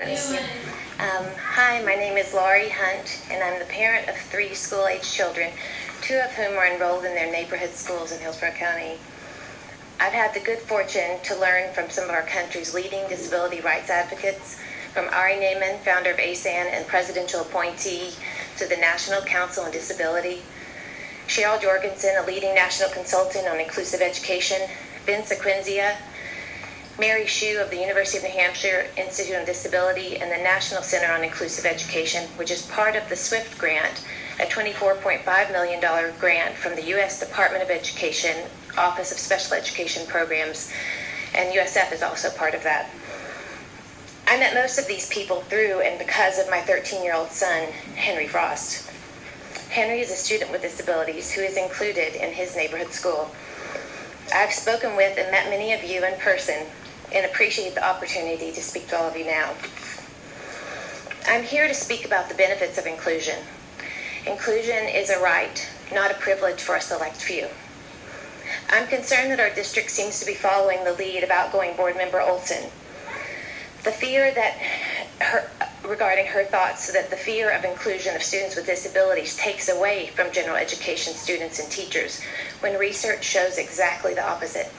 Hi, my name is Lauri Hunt, and I'm the parent of 3 school-age children, 2 of whom are enrolled in their neighborhood schools in Hillsborough County. I've had the good fortune to learn from some of our country's leading disability rights advocates, from Ari Ne'eman, founder of ASAN and Presidential appointee to the National Council on Disability, Cheryl Jorgensen, a leading national consultant on inclusive education, Ven Sequenzia, Mary Hsu of the University of New Hampshire Institute on Disability, and the National Center on Inclusive Education, which is part of the SWIFT grant, a $24.5 million grant from the U.S. Department of Education, Office of Special Education Programs, and USF is also part of that. I met most of these people through and because of my 13-year-old son, Henry Frost. Henry is a student with disabilities who is included in his neighborhood school. I've spoken with and met many of you in person and appreciate the opportunity to speak to all of you now. I'm here to speak about the benefits of inclusion. Inclusion is a right, not a privilege for a select few. I'm concerned that our district seems to be following the lead of outgoing board member Olsen. Regarding her thoughts that the fear of inclusion of students with disabilities takes away from general education students and teachers, when research shows exactly the opposite.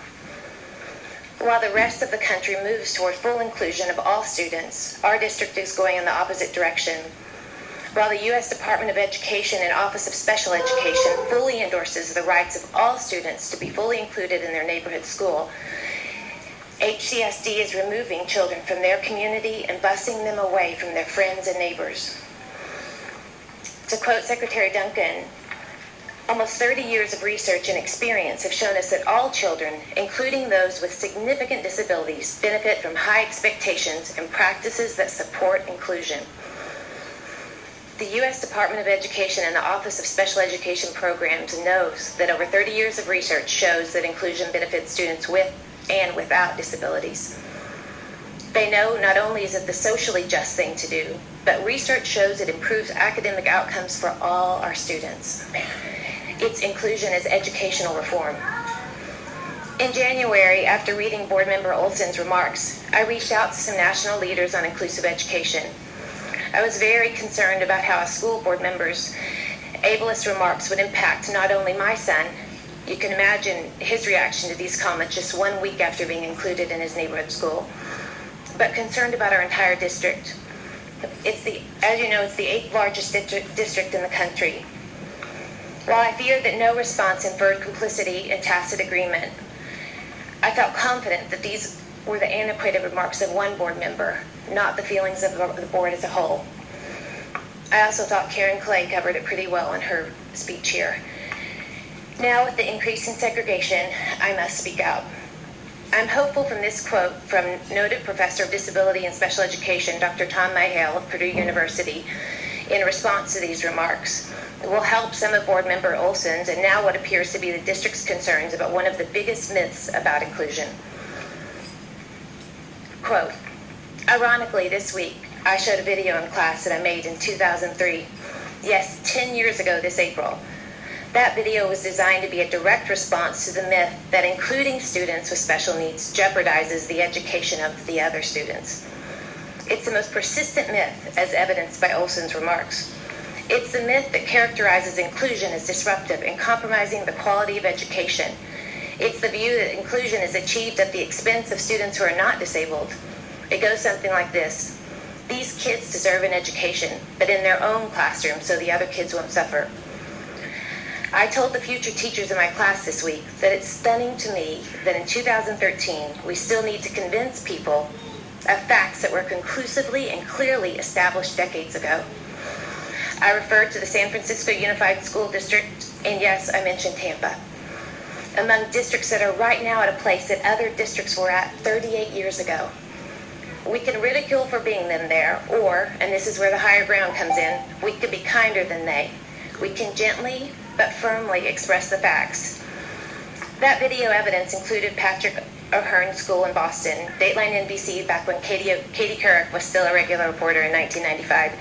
While the rest of the country moves toward full inclusion of all students, our district is going in the opposite direction. While the U.S. Department of Education and Office of Special Education fully endorses the rights of all students to be fully included in their neighborhood school, HCSD is removing children from their community and busing them away from their friends and neighbors. To quote Secretary Duncan, almost 30 years of research and experience have shown us that all children, including those with significant disabilities, benefit from high expectations and practices that support inclusion. The U.S. Department of Education and the Office of Special Education Programs knows that over 30 years of research shows that inclusion benefits students with and without disabilities. They know not only is it the socially just thing to do, but research shows it improves academic outcomes for all our students. Its inclusion is educational reform. In January, after reading board member Olsen's remarks, I reached out to some national leaders on inclusive education. I was very concerned about how a school board member's ableist remarks would impact not only my son. You can imagine his reaction to these comments just 1 week after being included in his neighborhood school, but concerned about our entire district. As you know, it's the 8th largest district in the country. While I feared that no response inferred complicity and tacit agreement, I felt confident that these were the antiquated remarks of one board member, not the feelings of the board as a whole. I also thought Karen Clay covered it pretty well in her speech here. Now, with the increase in segregation, I must speak out. I'm hopeful from this quote from noted professor of disability and special education, Dr. Tom Myhale of Purdue University, in response to these remarks. It will help some of board member Olsen's and now what appears to be the district's concerns about one of the biggest myths about inclusion. Quote, ironically, this week, I showed a video in class that I made in 2003. Yes, 10 years ago this April. That video was designed to be a direct response to the myth that including students with special needs jeopardizes the education of the other students. It's the most persistent myth, as evidenced by Olsen's remarks. It's the myth that characterizes inclusion as disruptive and compromising the quality of education. It's the view that inclusion is achieved at the expense of students who are not disabled. It goes something like this. These kids deserve an education, but in their own classroom so the other kids won't suffer. I told the future teachers in my class this week that it's stunning to me that in 2013 we still need to convince people of facts that were conclusively and clearly established decades ago. I referred to the San Francisco Unified School District, and yes, I mentioned Tampa, among districts that are right now at a place that other districts were at 38 years ago. We can ridicule for being them there, or, and this is where the higher ground comes in, we could be kinder than they. We can gently but firmly express the facts. That video evidence included Patrick O'Hearn's school in Boston, Dateline NBC back when Katie Couric was still a regular reporter in 1995.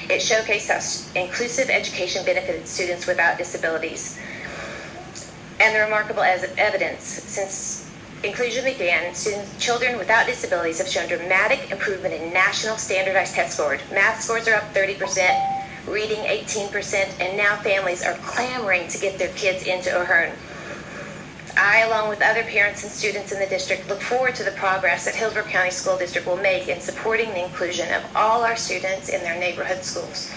It showcased how inclusive education benefited students without disabilities. And the remarkable evidence, since inclusion began, children without disabilities have shown dramatic improvement in national standardized test scores. Math scores are up 30%, reading 18%, and now families are clamoring to get their kids into Ahern. I, along with other parents and students in the district, look forward to the progress that Hillsborough County School District will make in supporting the inclusion of all our students in their neighborhood schools.